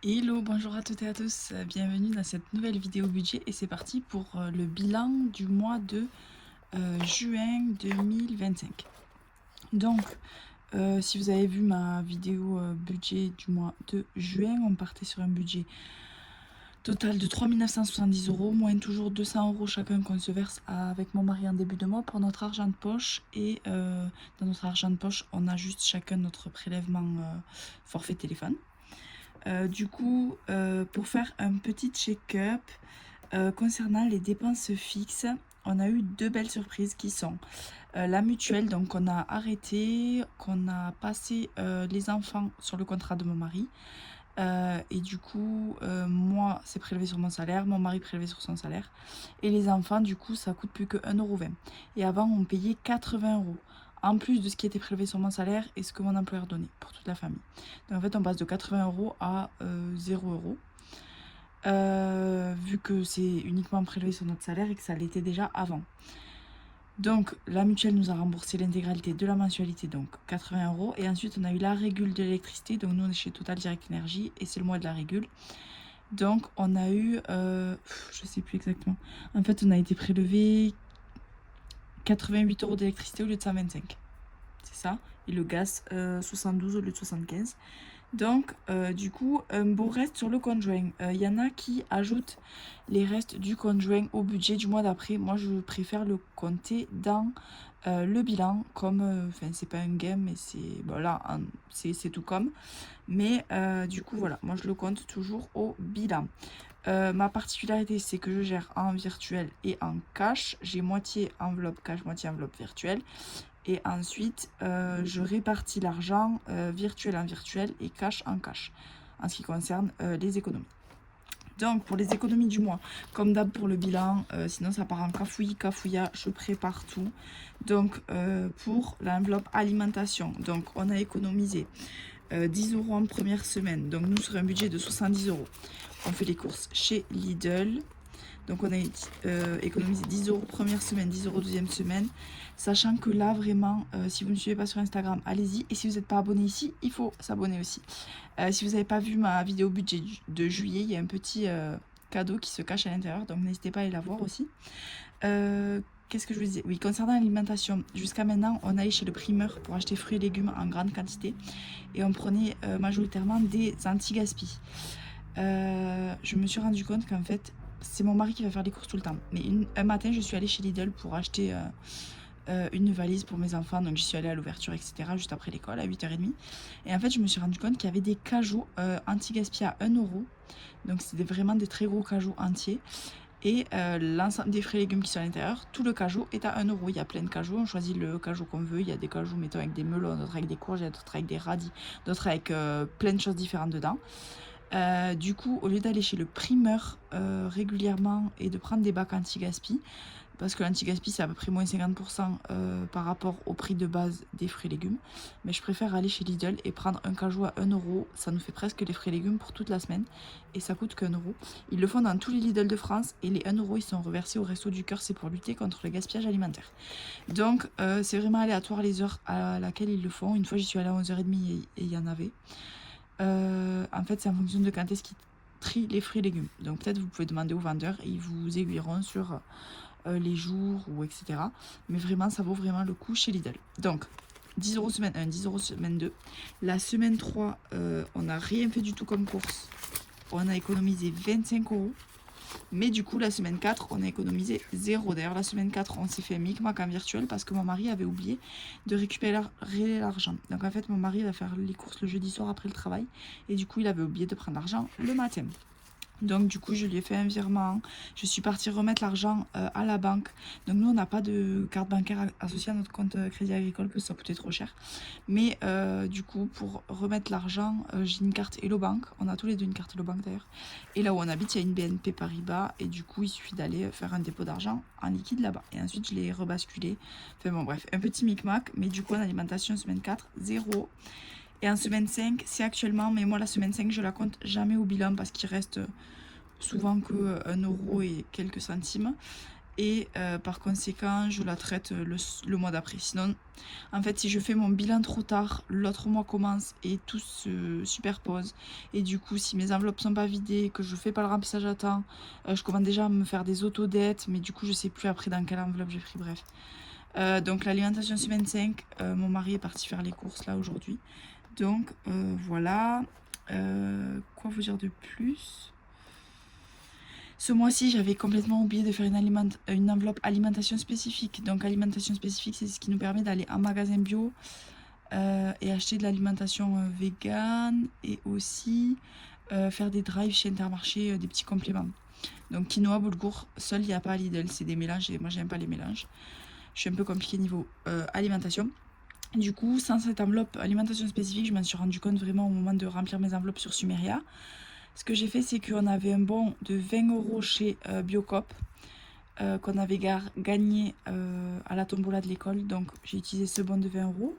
Hello, bonjour à toutes et à tous, bienvenue dans cette nouvelle vidéo budget et c'est parti pour le bilan du mois de juin 2025. Donc, si vous avez vu ma vidéo budget du mois de juin, on partait sur un budget total de 3 970 €, moins toujours 200 € chacun qu'on se verse avec mon mari en début de mois pour notre argent de poche. Et dans notre argent de poche, on a juste chacun notre prélèvement forfait téléphone. Du coup, pour faire un petit check-up concernant les dépenses fixes, on a eu deux belles surprises qui sont la mutuelle, donc qu'on a arrêté, qu'on a passé les enfants sur le contrat de mon mari. Et du coup, moi, c'est prélevé sur mon salaire, mon mari prélevé sur son salaire. Et les enfants, du coup, ça coûte plus que 1,20 €. Et avant, on payait 80 €. En plus de ce qui était prélevé sur mon salaire et ce que mon employeur donnait pour toute la famille. Donc en fait, on passe de 80 € à 0 €. Vu que c'est uniquement prélevé sur notre salaire et que ça l'était déjà avant. Donc la mutuelle nous a remboursé l'intégralité de la mensualité, donc 80 €. Et ensuite, on a eu la régule de l'électricité. Donc nous, on est chez Total Direct Énergie et c'est le mois de la régule. Donc on a eu, je sais plus exactement. En fait, on a été prélevé 88 € d'électricité au lieu de 125. C'est ça. Et le gaz, 72 au lieu de 75. Donc, du coup, un beau reste sur le conjoint. Il y en a qui ajoutent les restes du conjoint au budget du mois d'après. Moi, je préfère le compter dans le bilan. Comme, enfin, c'est pas un game, mais c'est, voilà, c'est tout comme. Mais du coup, voilà, moi, je le compte toujours au bilan. Ma particularité, c'est que je gère en virtuel et en cash. J'ai moitié enveloppe cash, moitié enveloppe virtuelle. Et ensuite, je répartis l'argent virtuel en virtuel et cash en cash, en ce qui concerne les économies. Donc, pour les économies du mois, comme d'hab pour le bilan, sinon ça part en cafouillis, cafouilla, je prépare tout. Donc, pour l'enveloppe alimentation, donc on a économisé 10 € en première semaine. Donc, nous, sur un budget de 70 €, on fait les courses chez Lidl. Donc on a économisé 10 € première semaine, 10 € deuxième semaine. Sachant que là, vraiment, si vous ne me suivez pas sur Instagram, allez-y. Et si vous n'êtes pas abonné ici, il faut s'abonner aussi. Si vous n'avez pas vu ma vidéo budget de juillet, il y a un petit cadeau qui se cache à l'intérieur. Donc n'hésitez pas à aller la voir aussi. Qu'est-ce que je vous disais? Oui, concernant l'alimentation, jusqu'à maintenant, on allait chez le primeur pour acheter fruits et légumes en grande quantité. Et on prenait majoritairement des anti-gaspi. Je me suis rendu compte qu'en fait, c'est mon mari qui va faire les courses tout le temps. Mais un matin, je suis allée chez Lidl pour acheter une valise pour mes enfants. Donc, j'y suis allée à l'ouverture, etc., juste après l'école, à 8h30. Et en fait, je me suis rendu compte qu'il y avait des cajous anti-gaspi à 1 €. Donc, c'était vraiment des très gros cajous entiers. Et l'ensemble des fruits et légumes qui sont à l'intérieur, tout le cajou est à 1 €. Il y a plein de cajous, on choisit le cajou qu'on veut. Il y a des cajous, mettons, avec des melons, d'autres avec des courgettes, d'autres avec des radis, d'autres avec plein de choses différentes dedans. Du coup, au lieu d'aller chez le primeur régulièrement et de prendre des bacs anti-gaspi, parce que l'anti-gaspi c'est à peu près moins 50% par rapport au prix de base des fruits et légumes, mais je préfère aller chez Lidl et prendre un cajou à 1 €. Ça nous fait presque les fruits et légumes pour toute la semaine et ça coûte qu'1 €. Ils le font dans tous les Lidl de France et les 1 € ils sont reversés au Resto du Cœur, c'est pour lutter contre le gaspillage alimentaire. Donc c'est vraiment aléatoire les heures à laquelle ils le font. Une fois j'y suis allée à 11h30 et il y en avait. En fait, c'est en fonction de quand est-ce qu'ils trient les fruits et légumes. Donc peut-être vous pouvez demander aux vendeurs et ils vous aiguilleront sur les jours ou etc. Mais vraiment, ça vaut vraiment le coup chez Lidl. Donc 10 € semaine 1, 10 € semaine 2. La semaine 3, on n'a rien fait du tout comme course. On a économisé 25 €. Mais du coup, la semaine 4, on a économisé 0. D'ailleurs, la semaine 4, on s'est fait micmac en virtuel parce que mon mari avait oublié de récupérer l'argent. Donc en fait, mon mari va faire les courses le jeudi soir après le travail. Et du coup, il avait oublié de prendre l'argent le matin. Donc du coup, je lui ai fait un virement. Je suis partie remettre l'argent à la banque. Donc nous, on n'a pas de carte bancaire associée à notre compte Crédit Agricole parce que ça coûtait trop cher. Mais du coup, pour remettre l'argent, j'ai une carte Hello Bank. On a tous les deux une carte Hello Bank d'ailleurs. Et là où on habite, il y a une BNP Paribas. Et du coup, il suffit d'aller faire un dépôt d'argent en liquide là-bas. Et ensuite, je l'ai rebasculé. Enfin bon, bref, un petit micmac. Mais du coup, en alimentation, semaine 4, 0. Et en semaine 5, c'est actuellement, mais moi la semaine 5, je la compte jamais au bilan parce qu'il reste souvent que 1 € et quelques centimes. et par conséquent je la traite le mois d'après. Sinon en fait si je fais mon bilan trop tard, l'autre mois commence et tout se superpose, et du coup si mes enveloppes sont pas vidées, que je fais pas le remplissage à temps, je commence déjà à me faire des autodettes, mais du coup je sais plus après dans quelle enveloppe j'ai pris, bref. Donc l'alimentation semaine 5, mon mari est parti faire les courses là aujourd'hui, donc voilà. Quoi vous dire de plus? Ce mois-ci, j'avais complètement oublié de faire une enveloppe alimentation spécifique. Donc alimentation spécifique, c'est ce qui nous permet d'aller en magasin bio et acheter de l'alimentation vegan, et aussi faire des drives chez Intermarché, des petits compléments. Donc quinoa, boulgour, seul il n'y a pas à Lidl, c'est des mélanges et moi j'aime pas les mélanges. Je suis un peu compliquée niveau alimentation. Du coup, sans cette enveloppe alimentation spécifique, je m'en suis rendu compte vraiment au moment de remplir mes enveloppes sur Sumeria. Ce que j'ai fait, c'est qu'on avait un bon de 20 € chez Biocoop qu'on avait gagné à la tombola de l'école. Donc j'ai utilisé ce bon de 20 €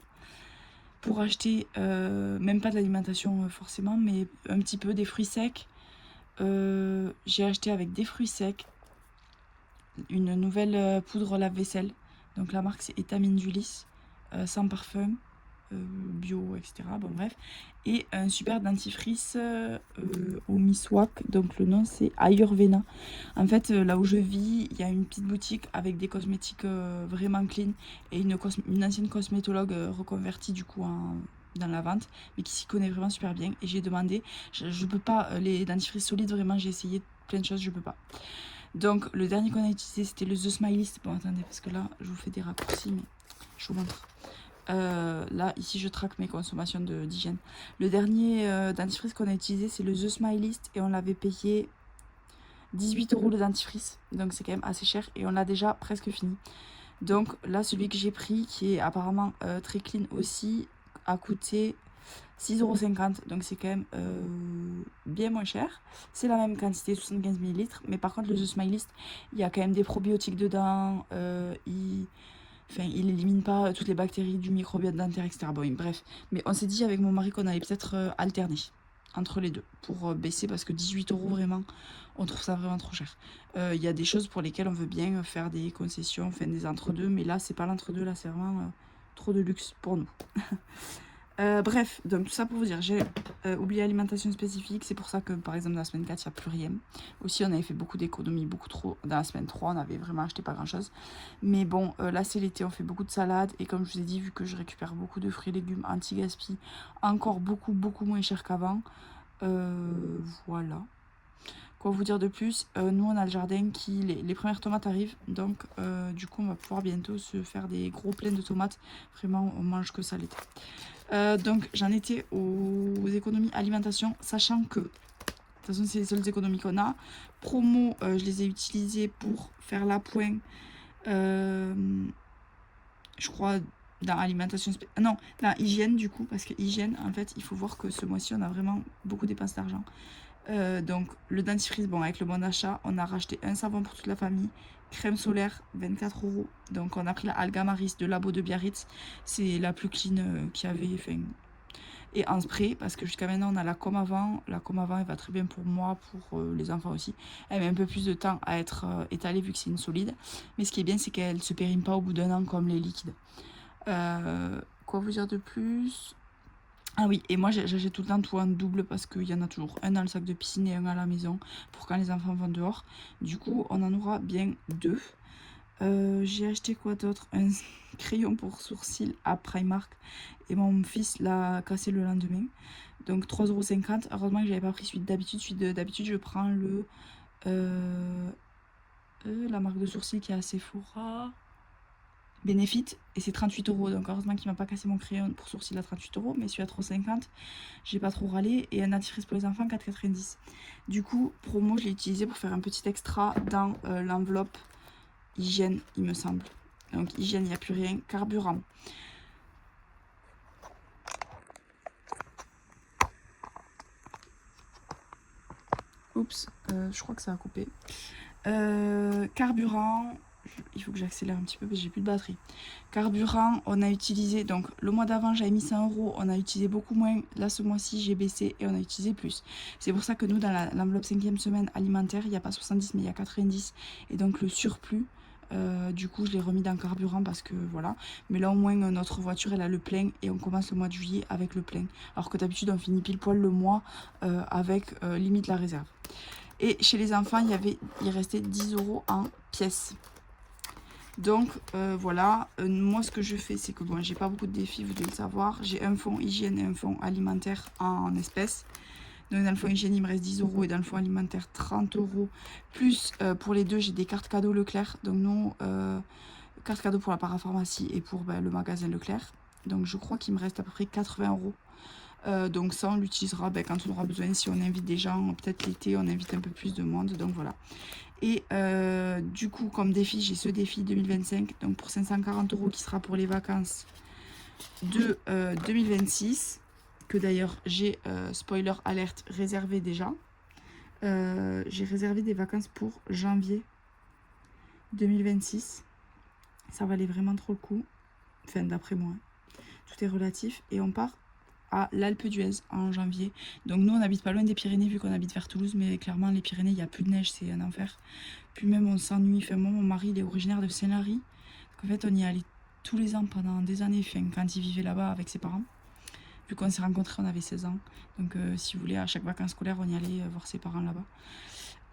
pour acheter, même pas de l'alimentation forcément, mais un petit peu des fruits secs. J'ai acheté avec des fruits secs une nouvelle poudre lave-vaisselle. Donc la marque c'est Étamine du Lys, sans parfum, bio, etc. Bon bref. Et un super dentifrice au Miswak, donc le nom c'est Ayurveda. En fait, là où je vis, il y a une petite boutique avec des cosmétiques vraiment clean, et une ancienne cosmétologue reconvertie du coup dans la vente, mais qui s'y connaît vraiment super bien. Et j'ai demandé, je peux pas, les dentifrices solides, vraiment j'ai essayé plein de choses, je peux pas. Donc le dernier qu'on a utilisé c'était le The Smilist. Bon attendez, parce que là je vous fais des raccourcis, mais je vous montre. Là ici je traque mes consommations d'hygiène. Le dernier dentifrice qu'on a utilisé c'est le The Smilist, et on l'avait payé 18 € le dentifrice, donc c'est quand même assez cher, et on l'a déjà presque fini. Donc là celui que j'ai pris, qui est apparemment très clean aussi, a coûté 6,50 €, donc c'est quand même bien moins cher. C'est la même quantité, 75 ml, mais par contre le The Smilist, il y a quand même des probiotiques dedans, il élimine pas toutes les bactéries du microbiote dentaire, etc. Bon, bref, mais on s'est dit avec mon mari qu'on allait peut-être alterner entre les deux pour baisser, parce que 18 € vraiment, on trouve ça vraiment trop cher. Il y a des choses pour lesquelles on veut bien faire des concessions, enfin des entre-deux, mais là c'est pas l'entre-deux, là c'est vraiment trop de luxe pour nous. Bref, donc tout ça pour vous dire, j'ai oublié l'alimentation spécifique, c'est pour ça que par exemple dans la semaine 4 il n'y a plus rien. Aussi on avait fait beaucoup d'économies, beaucoup trop. Dans la semaine 3 on avait vraiment acheté pas grand chose. Mais bon, là c'est l'été, on fait beaucoup de salades, et comme je vous ai dit, vu que je récupère beaucoup de fruits et légumes anti-gaspi, encore beaucoup moins cher qu'avant. Voilà. Quoi vous dire de plus? Nous on a le jardin qui, les premières tomates arrivent, donc du coup on va pouvoir bientôt se faire des gros pleins de tomates. Vraiment on mange que ça l'été. Donc j'en étais aux économies alimentation, sachant que de toute façon c'est les seules économies qu'on a. Promo, je les ai utilisées pour faire l'appoint, je crois, dans alimentation non, dans hygiène du coup, parce que hygiène en fait il faut voir que ce mois-ci on a vraiment beaucoup dépensé d'argent. Donc le dentifrice, bon avec le bon d'achat, on a racheté un savon pour toute la famille, crème solaire 24 €. Donc on a pris la Algamaris de Labo de Biarritz, c'est la plus clean qu'il y avait, enfin, et en spray, parce que jusqu'à maintenant on a la Comme Avant. La Comme Avant elle va très bien pour moi, pour les enfants aussi. Elle met un peu plus de temps à être étalée vu que c'est une solide, mais ce qui est bien c'est qu'elle se périme pas au bout d'un an comme les liquides. Quoi vous dire de plus? Ah oui, et moi j'achète tout le temps tout en double, parce qu'il y en a toujours un dans le sac de piscine et un à la maison pour quand les enfants vont dehors. Du coup on en aura bien deux. J'ai acheté quoi d'autre? Un crayon pour sourcils à Primark, et mon fils l'a cassé le lendemain. Donc 3,50 €. Heureusement que j'avais pas pris celui d'habitude. Celui d'habitude je prends le la marque de sourcils qui est à Sephora, Benefit, et c'est 38 €. Donc heureusement qu'il m'a pas cassé mon crayon pour sourcils à 38 €, mais celui à 3,50 €, j'ai pas trop râlé. Et un dentifrice pour les enfants 4,90 €. Du coup promo je l'ai utilisé pour faire un petit extra dans l'enveloppe hygiène il me semble. Donc hygiène il n'y a plus rien. Carburant, oups, je crois que ça a coupé. Carburant, il faut que j'accélère un petit peu parce que j'ai plus de batterie. Carburant, on a utilisé, donc le mois d'avant j'avais mis 100 €, on a utilisé beaucoup moins. Là ce mois-ci j'ai baissé et on a utilisé plus. C'est pour ça que nous dans l'enveloppe 5e semaine alimentaire, il n'y a pas 70 mais il y a 90, et donc le surplus Du coup, je l'ai remis dans le carburant parce que voilà. Mais là, au moins, notre voiture, elle a le plein et on commence le mois de juillet avec le plein. Alors que d'habitude, on finit pile poil le mois avec limite la réserve. Et chez les enfants, il restait 10 € en pièces. Donc voilà, moi ce que je fais, c'est que bon, j'ai pas beaucoup de défis, vous devez le savoir. J'ai un fonds hygiène et un fonds alimentaire en espèces. Donc dans le fonds hygiène, il me reste 10 € et dans le fonds alimentaire, 30 €. Plus pour les deux, j'ai des cartes cadeaux Leclerc. Donc non, cartes cadeaux pour la parapharmacie et pour le magasin Leclerc. Donc je crois qu'il me reste à peu près 80 €. Donc ça, on l'utilisera quand on aura besoin. Si on invite des gens, peut-être l'été, on invite un peu plus de monde. Donc voilà. Et du coup, comme défi, j'ai ce défi 2025, donc pour 540 € qui sera pour les vacances de 2026, que d'ailleurs j'ai, spoiler alerte, réservé déjà. J'ai réservé des vacances pour janvier 2026. Ça valait vraiment trop le coup, enfin d'après moi. Tout est relatif et on part à l'Alpe d'Huez en janvier. Donc nous, on n'habite pas loin des Pyrénées vu qu'on habite vers Toulouse, mais clairement, les Pyrénées, il n'y a plus de neige, c'est un enfer. Puis même, on s'ennuie. Enfin, moi, mon mari, il est originaire de Saint-Lary. Donc en fait, on y allait tous les ans pendant des années, enfin, quand il vivait là-bas avec ses parents. Vu qu'on s'est rencontrés, on avait 16 ans. Donc si vous voulez, à chaque vacances scolaires, on y allait voir ses parents là-bas.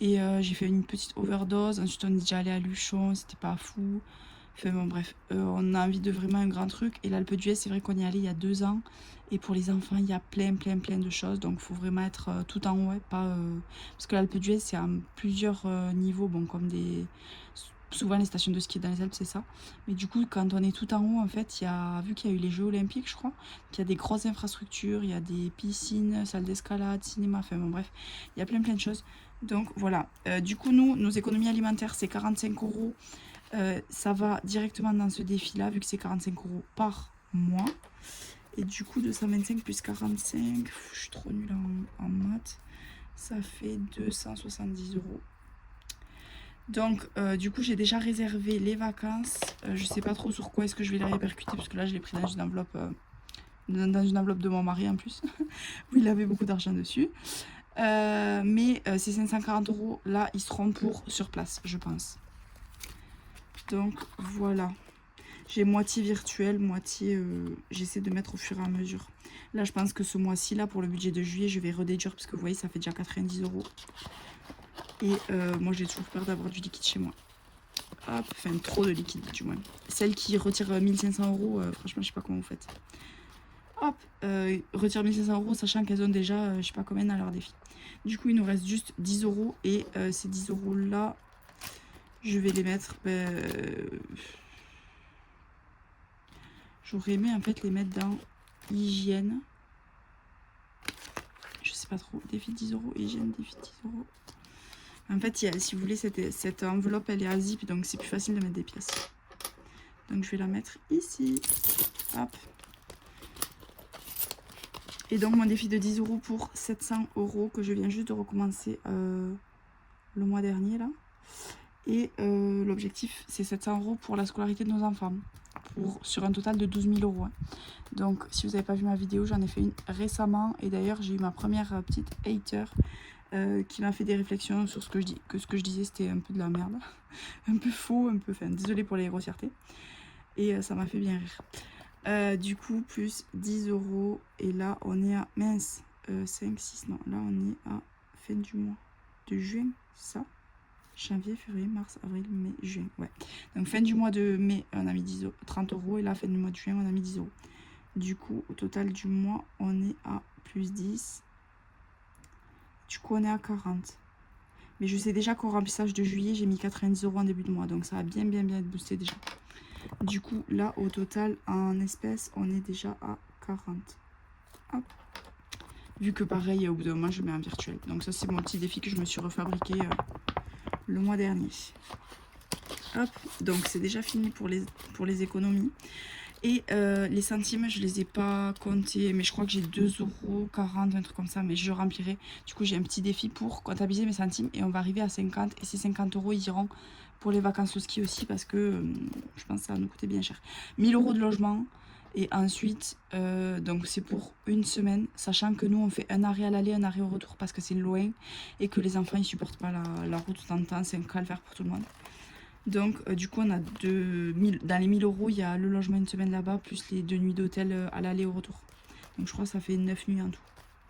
Et j'ai fait une petite overdose. Ensuite, on est déjà allé à Luchon, c'était pas fou. Enfin bon, bref, on a envie de vraiment un grand truc. Et l'Alpe d'Huez, c'est vrai qu'on y allait il y a 2 ans. Et pour les enfants, il y a plein de choses. Donc, il faut vraiment être tout en haut. Pas, parce que l'Alpe d'Huez, c'est à plusieurs niveaux. Bon, comme des... Souvent, les stations de ski dans les Alpes, c'est ça. Mais du coup, quand on est tout en haut, en fait, vu qu'il y a eu les Jeux Olympiques, je crois, qu'il y a des grosses infrastructures, il y a des piscines, salles d'escalade, cinéma, enfin bon, bref, il y a plein de choses. Donc, voilà. Du coup, nous, nos économies alimentaires, c'est 45 €. Ça va directement dans ce défi-là, vu que c'est 45 € par mois. Et du coup, 225 plus 45, je suis trop nulle en maths, ça fait 270 €. Donc, du coup, j'ai déjà réservé les vacances. Je sais pas trop sur quoi est-ce que je vais les répercuter, parce que là, je l'ai pris dans une enveloppe de mon mari en plus, où il avait beaucoup d'argent dessus. Mais ces 540 € là, ils seront pour sur place, je pense. Donc voilà, j'ai moitié virtuel, moitié j'essaie de mettre au fur et à mesure. Là, je pense que ce mois-ci, là, pour le budget de juillet, je vais redéduire parce que vous voyez, ça fait déjà 90 €. Et moi, j'ai toujours peur d'avoir du liquide chez moi. Hop, enfin, trop de liquide, du moins. Celle qui retire 1500 €, franchement, je sais pas comment vous faites. Hop, retire 1500 €, sachant qu'elles ont déjà, je sais pas combien dans leur défi. Du coup, il nous reste juste 10 € et ces 10 € là, je vais les mettre. J'aurais aimé en fait les mettre dans hygiène. Je sais pas trop. Défi 10 €, hygiène, défi 10 €. En fait, si vous voulez, cette enveloppe, elle est à zip, donc c'est plus facile de mettre des pièces. Donc je vais la mettre ici. Hop. Et donc mon défi de 10 € pour 700 € que je viens juste de recommencer le mois dernier là. Et l'objectif, c'est 700 € pour la scolarité de nos enfants. Sur un total de 12 000 €. Hein. Donc, si vous n'avez pas vu ma vidéo, j'en ai fait une récemment. Et d'ailleurs, j'ai eu ma première petite hater qui m'a fait des réflexions sur ce que je dis. Que ce que je disais, c'était un peu de la merde. Un peu faux, un peu... Enfin, désolée pour les grossièretés. Et ça m'a fait bien rire. Du coup, plus 10 €. Et là, on est à... Mince. 5, 6, non. Là, on est à fin du mois de juin, ça. Janvier, février, mars, avril, mai, juin. Ouais. Donc fin du mois de mai, on a mis 30 € et la fin du mois de juin, on a mis 10 €. Du coup, au total du mois, on est à plus 10. Du coup, on est à 40. Mais je sais déjà qu'au remplissage de juillet, j'ai mis 90 € en début de mois. Donc ça va bien être boosté déjà. Du coup, là, au total, en espèces, on est déjà à 40. Hop. Vu que pareil, au bout d'un moment, je mets en virtuel. Donc ça, c'est mon petit défi que je me suis refabriqué le mois dernier. Hop, donc c'est déjà fini pour les économies. Et les centimes, je les ai pas comptés, mais je crois que j'ai 2,40 €, un truc comme ça, mais je remplirai. Du coup, j'ai un petit défi pour comptabiliser mes centimes et on va arriver à 50. Et ces 50 €, ils iront pour les vacances au ski aussi parce que je pense que ça va nous coûter bien cher. 1000 € de logement. Et ensuite, donc c'est pour une semaine, sachant que nous on fait un arrêt à l'aller, un arrêt au retour parce que c'est loin et que les enfants ils supportent pas la route tout en temps, c'est un calvaire pour tout le monde. Donc du coup on a dans les 1000 euros, il y a le logement une semaine là-bas, plus les 2 nuits d'hôtel à l'aller au retour. Donc je crois que ça fait 9 nuits en tout.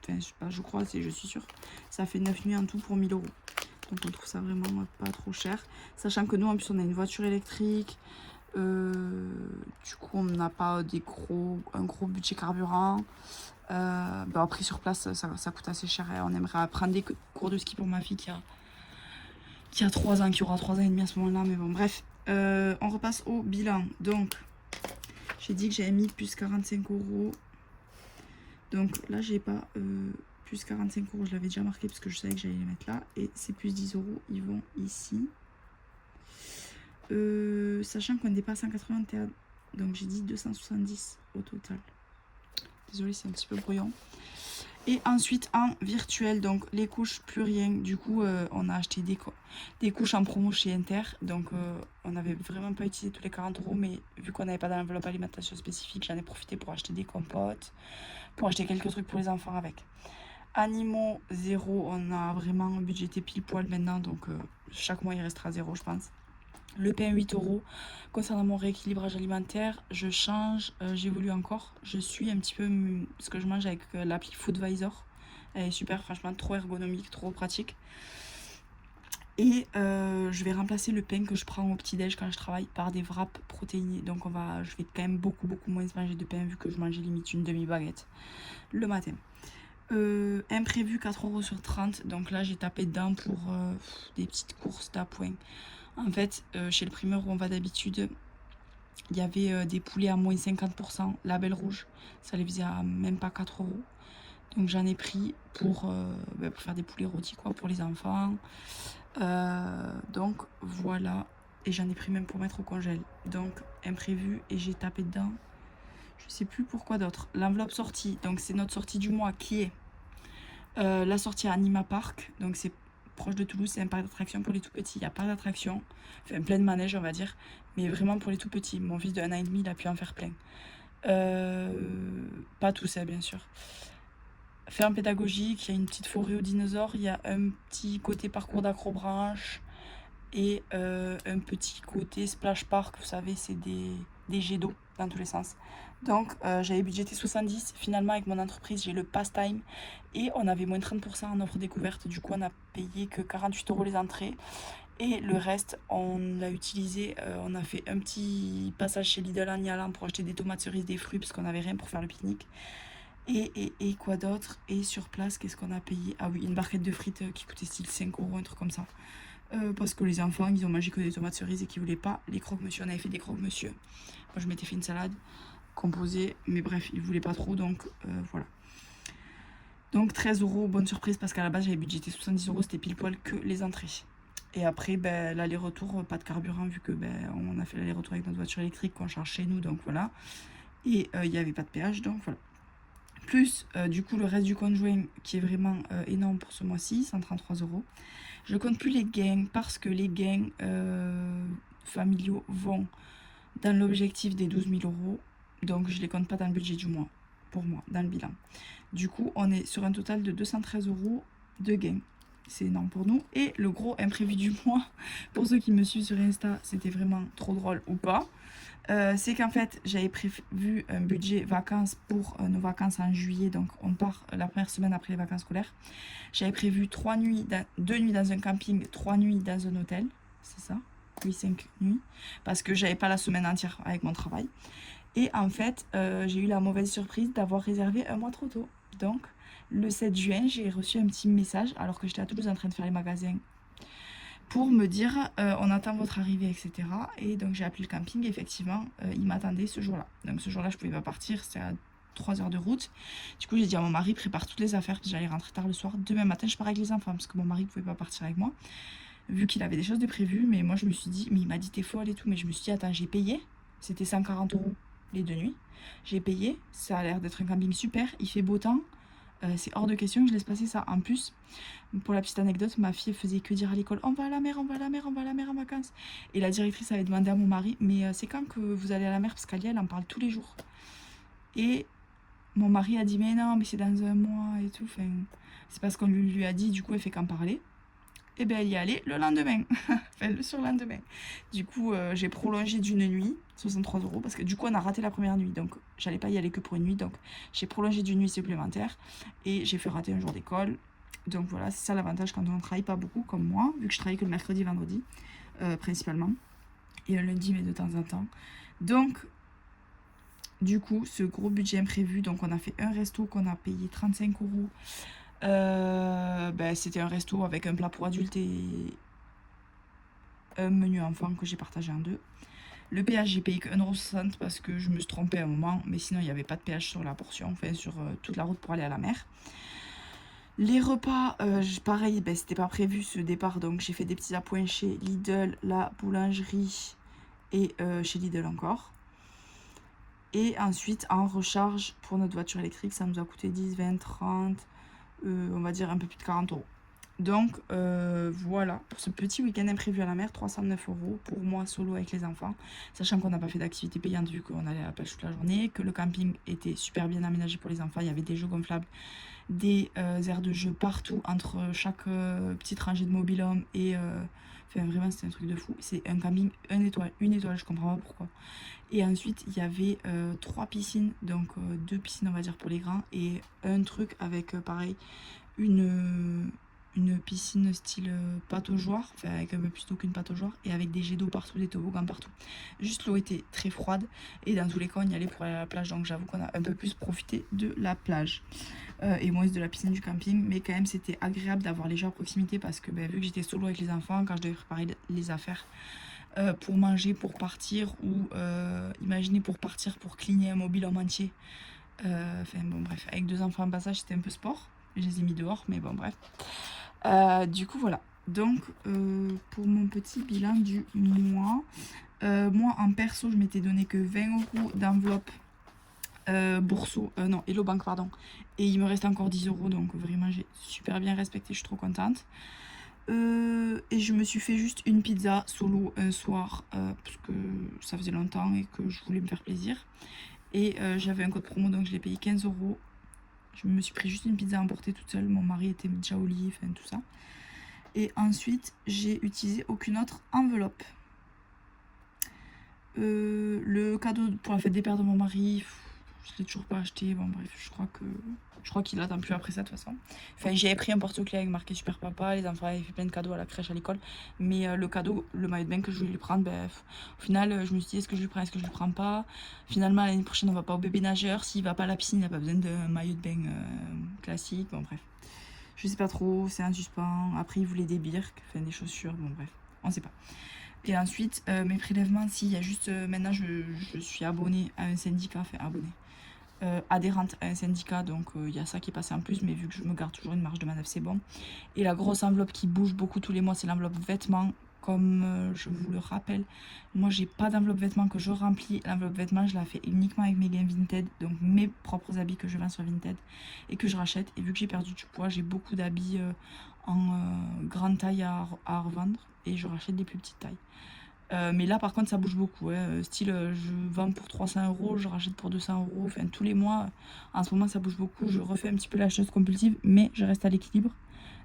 Enfin je sais pas, je suis sûre. Ça fait 9 nuits en tout pour 1000 euros. Donc on trouve ça vraiment pas trop cher. Sachant que nous en plus on a une voiture électrique. Du coup on n'a pas un gros budget carburant. Après sur place ça coûte assez cher et on aimerait apprendre des cours de ski pour ma fille qui a 3 ans, qui aura 3 ans et demi à ce moment là, mais bon bref. On repasse au bilan. Donc j'ai dit que j'avais mis plus 45 euros. Donc là j'ai pas plus 45 euros, je l'avais déjà marqué parce que je savais que j'allais les mettre là. Et ces plus 10 euros ils vont ici. Sachant qu'on dépasse 181, donc j'ai dit 270 au total. Désolée, c'est un petit peu brouillon. Et ensuite en virtuel, donc les couches plus rien. Du coup on a acheté des couches en promo chez Inter. Donc on n'avait vraiment pas utilisé tous les 40 euros, mais vu qu'on n'avait pas d'enveloppe alimentation spécifique, j'en ai profité pour acheter des compotes, pour acheter quelques trucs pour les enfants avec. Animaux 0, on a vraiment budgété pile poil maintenant, donc chaque mois il restera 0 je pense. Le pain 8 euros. Concernant mon rééquilibrage alimentaire, je change, j'évolue encore. Je suis un petit peu ce que je mange avec l'appli Foodvisor. Elle est super, franchement, trop ergonomique, trop pratique. Et je vais remplacer le pain que je prends au petit-déj quand je travaille par des wraps protéinés. Donc je vais quand même beaucoup moins manger de pain vu que je mangeais limite une demi-baguette le matin. Imprévu 4 euros sur 30. Donc là, j'ai tapé dedans pour des petites courses d'appoint. En fait, chez le primeur où on va d'habitude, il y avait des poulets à moins 50%, label rouge. Ça les faisait à même pas 4 euros. Donc j'en ai pris pour faire des poulets rôtis quoi, pour les enfants. Donc voilà. Et j'en ai pris même pour mettre au congèle. Donc imprévu et j'ai tapé dedans. Je sais plus pourquoi d'autre. L'enveloppe sortie, donc c'est notre sortie du mois qui est la sortie à Anima Park. Donc c'est proche de Toulouse, c'est un parc d'attractions pour les tout petits. Il n'y a pas d'attraction, enfin plein de manèges on va dire, mais vraiment pour les tout petits. Mon fils de 1 an et demi, il a pu en faire plein. Pas tout ça bien sûr. Ferme pédagogique, il y a une petite forêt aux dinosaures, il y a un petit côté parcours d'acrobranche et un petit côté splash park, vous savez c'est des jets d'eau dans tous les sens. Donc j'avais budgété 70, finalement avec mon entreprise j'ai le pastime et on avait moins 30% en offre découverte, du coup on a payé que 48 euros les entrées et le reste on l'a utilisé, on a fait un petit passage chez Lidl en y allant pour acheter des tomates cerises, des fruits parce qu'on n'avait rien pour faire le pique-nique. Et quoi d'autre? Et sur place, qu'est-ce qu'on a payé? Ah oui, une barquette de frites qui coûtait style 5 euros, un truc comme ça. Parce que les enfants, ils ont mangé que des tomates cerises et qu'ils voulaient pas les croque-monsieur. On avait fait des croque-monsieur. Moi, je m'étais fait une salade composée, mais bref, ils voulaient pas trop, donc voilà. Donc 13 euros, bonne surprise, parce qu'à la base, j'avais budgété 70 euros, c'était pile poil que les entrées. Et après, l'aller-retour, pas de carburant, vu que on a fait l'aller-retour avec notre voiture électrique qu'on charge chez nous, donc voilà. Et il n'y avait pas de péage, donc voilà. Plus du coup le reste du conjoint qui est vraiment énorme pour ce mois-ci, 133 euros. Je compte plus les gains parce que les gains familiaux vont dans l'objectif des 12 000 euros. Donc je les compte pas dans le budget du mois, pour moi, dans le bilan. Du coup on est sur un total de 213 euros de gains. C'est énorme pour nous. Et le gros imprévu du mois, pour ceux qui me suivent sur Insta, c'était vraiment trop drôle ou pas. C'est qu'en fait j'avais prévu un budget vacances pour nos vacances en juillet, donc on part la première semaine après les vacances scolaires. J'avais prévu 2 nuits dans un camping, 3 nuits dans un hôtel, c'est ça, oui 5 nuits, parce que j'avais pas la semaine entière avec mon travail. Et en fait j'ai eu la mauvaise surprise d'avoir réservé un mois trop tôt. Donc le 7 juin j'ai reçu un petit message alors que j'étais à Toulouse en train de faire les magasins pour me dire on attend votre arrivée, etc. Et donc j'ai appelé le camping et effectivement ils m'attendaient ce jour-là. Donc ce jour-là je pouvais pas partir, c'était à 3 heures de route. Du coup j'ai dit à mon mari prépare toutes les affaires, j'allais rentrer tard le soir. Demain matin je pars avec les enfants parce que mon mari pouvait pas partir avec moi vu qu'il avait des choses de prévues. Mais moi je me suis dit, mais il m'a dit t'es folle et tout, mais je me suis dit attends j'ai payé, c'était 140 euros les 2 nuits. J'ai payé, ça a l'air d'être un camping super, il fait beau temps. C'est hors de question que je laisse passer ça. En plus, pour la petite anecdote, ma fille faisait que dire à l'école on va à la mer, on va à la mer, on va à la mer en vacances. Et la directrice avait demandé à mon mari mais c'est quand que vous allez à la mer, parce qu'Alia elle en parle tous les jours. Et mon mari a dit mais non, mais c'est dans un mois et tout. Enfin, c'est parce qu'on lui a dit, du coup elle fait qu'en parler. et bien elle y est allée le lendemain, enfin le surlendemain. Du coup j'ai prolongé d'une nuit, 63 € parce que du coup on a raté la première nuit, donc j'allais pas y aller que pour une nuit, donc j'ai prolongé d'une nuit supplémentaire et j'ai fait rater un jour d'école. Donc voilà, c'est ça l'avantage quand on ne travaille pas beaucoup comme moi, vu que je travaille que le mercredi et vendredi principalement, et un lundi mais de temps en temps. Donc du coup ce gros budget imprévu, donc on a fait un resto qu'on a payé 35 €. Ben, c'était un resto avec un plat pour adultes et un menu enfant que j'ai partagé en deux. Le péage, j'ai payé que 1,60 € parce que je me suis trompée à un moment, mais sinon il n'y avait pas de péage sur la portion, enfin sur toute la route pour aller à la mer. Les repas, pareil, ben, c'était pas prévu ce départ, donc j'ai fait des petits appoints chez Lidl, la boulangerie et chez Lidl encore. Et ensuite en recharge pour notre voiture électrique, ça nous a coûté 10, 20, 30, on va dire un peu plus de 40 €. Donc voilà, pour ce petit week-end imprévu à la mer, 309 € pour moi solo avec les enfants, sachant qu'on n'a pas fait d'activité payante vu qu'on allait à la pêche toute la journée, que le camping était super bien aménagé pour les enfants, il y avait des jeux gonflables, des aires de jeu partout entre chaque petite rangée de mobil-home et enfin vraiment c'était un truc de fou. C'est un camping une étoile, je comprends pas pourquoi. Et ensuite il y avait 3 piscines, donc 2 piscines on va dire pour les grands et un truc avec pareil une piscine style pataugeoire, enfin avec un peu plus d'eau qu'une pataugeoire, et avec des jets d'eau partout, des toboggans partout. Juste l'eau était très froide, et dans tous les cas on y allait pour aller à la plage, donc j'avoue qu'on a un peu plus profité de la plage, et moins de la piscine du camping, mais quand même c'était agréable d'avoir les gens à proximité, parce que vu que j'étais solo avec les enfants, quand je devais préparer les affaires pour manger, pour partir, ou imaginez pour partir, pour cligner un mobile en entier, enfin bon bref, avec 2 enfants en passage c'était un peu sport, je les ai mis dehors, mais bon bref. Du coup voilà, donc pour mon petit bilan du mois, moi en perso je m'étais donné que 20 € d'enveloppe Bourseau, non Hello Bank pardon, et il me reste encore 10 €, donc vraiment j'ai super bien respecté, je suis trop contente. Et je me suis fait juste une pizza solo un soir parce que ça faisait longtemps et que je voulais me faire plaisir, et j'avais un code promo donc je l'ai payé 15 €. Je me suis pris juste une pizza à emporter toute seule, mon mari était déjà au lit, enfin tout ça. Et ensuite, j'ai utilisé aucune autre enveloppe. Le cadeau pour la fête des pères de mon mari, je l'ai toujours pas acheté. Bon bref, je crois qu'il attend plus après ça de toute façon. Enfin, j'avais pris un porte-clés avec marqué Super Papa, les enfants avaient fait plein de cadeaux à la crèche, à l'école. Mais le cadeau, le maillot de bain que je voulais lui prendre, au final, je me suis dit est-ce que je lui prends, est-ce que je lui prends pas. Finalement, l'année prochaine, on va pas au bébé nageur. S'il va pas à la piscine, il n'a pas besoin d'un maillot de bain classique. Bon bref. Je sais pas trop, c'est un suspens. Après, il voulait des birks, enfin des chaussures, bon bref, on sait pas. Et ensuite, mes prélèvements, si, il y a juste, maintenant je suis abonnée à un syndicat, enfin abonnée, adhérente à un syndicat, donc il y a ça qui est passé en plus, mais vu que je me garde toujours une marge de manœuvre, c'est bon. Et la grosse enveloppe qui bouge beaucoup tous les mois, c'est l'enveloppe vêtements. Comme je vous le rappelle, moi j'ai pas d'enveloppe vêtements que je remplis. L'enveloppe vêtements, je la fais uniquement avec mes gains Vinted, donc mes propres habits que je vends sur Vinted et que je rachète. Et vu que j'ai perdu du poids, j'ai beaucoup d'habits en grande taille à revendre, et je rachète des plus petites tailles. Mais là par contre ça bouge beaucoup, hein. Style je vends pour 300 €, je rachète pour 200 €, enfin tous les mois en ce moment ça bouge beaucoup. Je refais un petit peu l'acheteuse compulsive, mais je reste à l'équilibre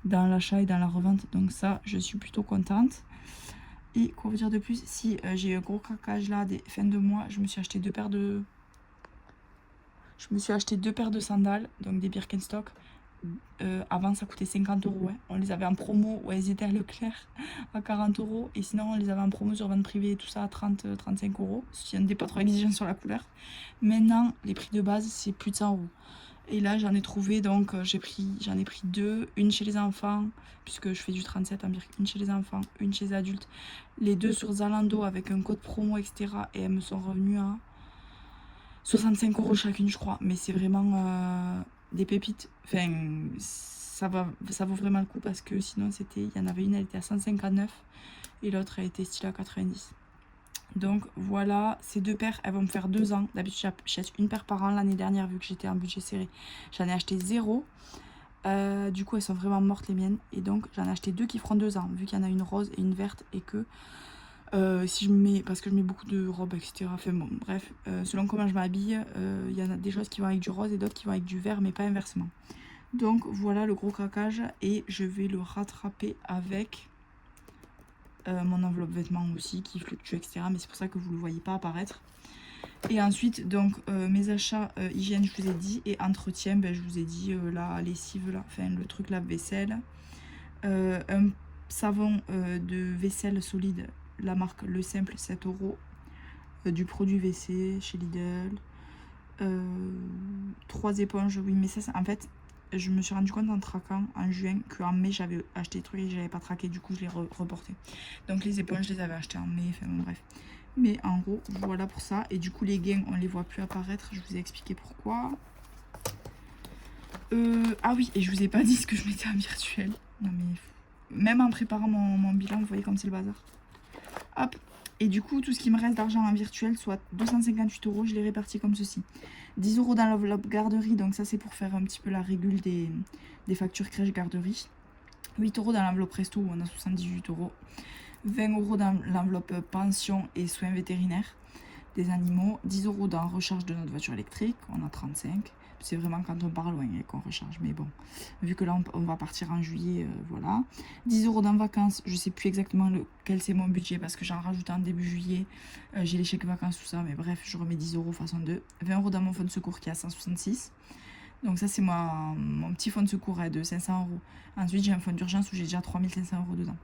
dans l'achat et dans la revente, donc ça je suis plutôt contente. Et quoi vous dire de plus, si j'ai eu un gros craquage là des fins de mois, je me suis acheté deux paires de sandales, donc des Birkenstock. Avant ça coûtait 50 €, ouais. On les avait en promo, ouais, ils étaient à Leclerc à 40 €, et sinon on les avait en promo sur vente privée et tout ça à 30-35 €, si on n'était pas trop exigeant sur la couleur. Maintenant les prix de base c'est plus de 100 €. Et là j'en ai trouvé, donc j'en ai pris deux, une chez les enfants puisque je fais du 37 en birk, une chez les enfants, une chez les adultes, les deux sur Zalando avec un code promo etc, et elles me sont revenues à 65 € chacune je crois, mais c'est vraiment des pépites, enfin ça vaut vraiment le coup, parce que sinon il y en avait une, elle était à 159 et l'autre elle était style à 90. Donc voilà, ces deux paires elles vont me faire 2 ans. D'habitude j'achète une paire par an. L'année dernière, vu que j'étais en budget serré, j'en ai acheté 0. Du coup elles sont vraiment mortes les miennes, et donc j'en ai acheté 2 qui feront 2 ans, vu qu'il y en a une rose et une verte, et que si je mets, parce que je mets beaucoup de robes etc, enfin bon bref, selon comment je m'habille, il y en a des choses qui vont avec du rose et d'autres qui vont avec du vert, mais pas inversement. Donc voilà le gros craquage et je vais le rattraper avec mon enveloppe vêtements aussi qui fluctue, etc. Mais c'est pour ça que vous ne le voyez pas apparaître. Et ensuite, donc mes achats hygiène, je vous ai dit, et entretien, ben, je vous ai dit la lessive, là, enfin le truc lave-vaisselle. Un savon de vaisselle solide, la marque Le Simple, 7 euros. Du produit WC chez Lidl. 3 éponges, oui, mais ça, en fait, je me suis rendu compte en traquant en juin qu'en mai, j'avais acheté des trucs et je n'avais pas traqué, du coup, je l'ai reporté. Donc, les éponges, je les avais achetées en mai, enfin, bon, bref. Mais en gros, voilà pour ça. Et du coup, les gains, on les voit plus apparaître. Je vous ai expliqué pourquoi. Ah oui, et je vous ai pas dit ce que je mettais en virtuel. Non, mais même en préparant mon bilan, vous voyez comme c'est le bazar. Hop. Et du coup, tout ce qui me reste d'argent en virtuel, soit 258 euros, je les répartis comme ceci. 10 euros dans l'enveloppe garderie, donc ça c'est pour faire un petit peu la régule des factures crèche garderie. 8 euros dans l'enveloppe resto où on a 78 euros. 20 euros dans l'enveloppe pension et soins vétérinaires des animaux. 10 euros dans recharge de notre voiture électrique, on a 35. C'est vraiment quand on part loin et qu'on recharge. Mais bon, vu que là, on va partir en juillet, voilà. 10 euros dans vacances. Je sais plus exactement quel c'est mon budget parce que j'en rajoute en début juillet. J'ai les chèques vacances, tout ça. Mais bref, je remets 10 euros façon 2. 20 euros dans mon fonds de secours qui est à 166. Donc ça, c'est mon petit fonds de secours de 500 euros. Ensuite, j'ai un fonds d'urgence où j'ai déjà 3500 euros dedans.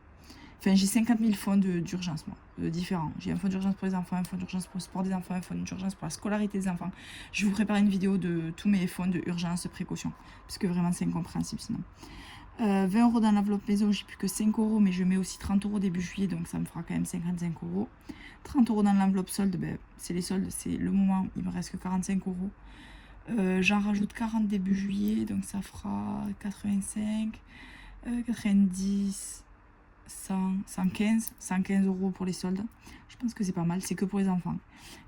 Enfin, j'ai 50 000 fonds d'urgence, moi, différents. J'ai un fonds d'urgence pour les enfants, un fonds d'urgence pour le sport des enfants, un fonds d'urgence pour la scolarité des enfants. Je vais vous préparer une vidéo de tous mes fonds d'urgence précaution, parce que vraiment, c'est incompréhensible sinon. 20 euros dans l'enveloppe maison, j'ai plus que 5 euros, mais je mets aussi 30 euros début juillet, donc ça me fera quand même 55 euros. 30 euros dans l'enveloppe solde, ben, c'est les soldes, c'est le moment, il me reste que 45 euros. J'en rajoute 40 début juillet, donc ça fera 85, 90... 115 euros pour les soldes. Je pense que c'est pas mal, c'est que pour les enfants.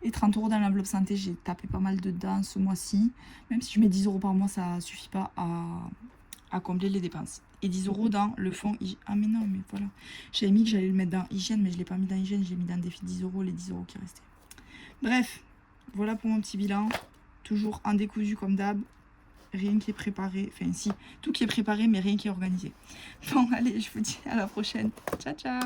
Et 30 euros dans l'enveloppe santé, j'ai tapé pas mal dedans ce mois-ci. Même si je mets 10 euros par mois, ça suffit pas à combler les dépenses. Et 10 euros dans le fonds hygiène. Ah mais non, mais voilà. J'avais mis que j'allais le mettre dans hygiène, mais je l'ai pas mis dans hygiène, je l'ai mis dans défi 10 euros, les 10 euros qui restaient. Bref, voilà pour mon petit bilan. Toujours en décousu comme d'hab. Rien qui est préparé, enfin si, tout qui est préparé mais rien qui est organisé. Bon allez, je vous dis à la prochaine. Ciao ciao.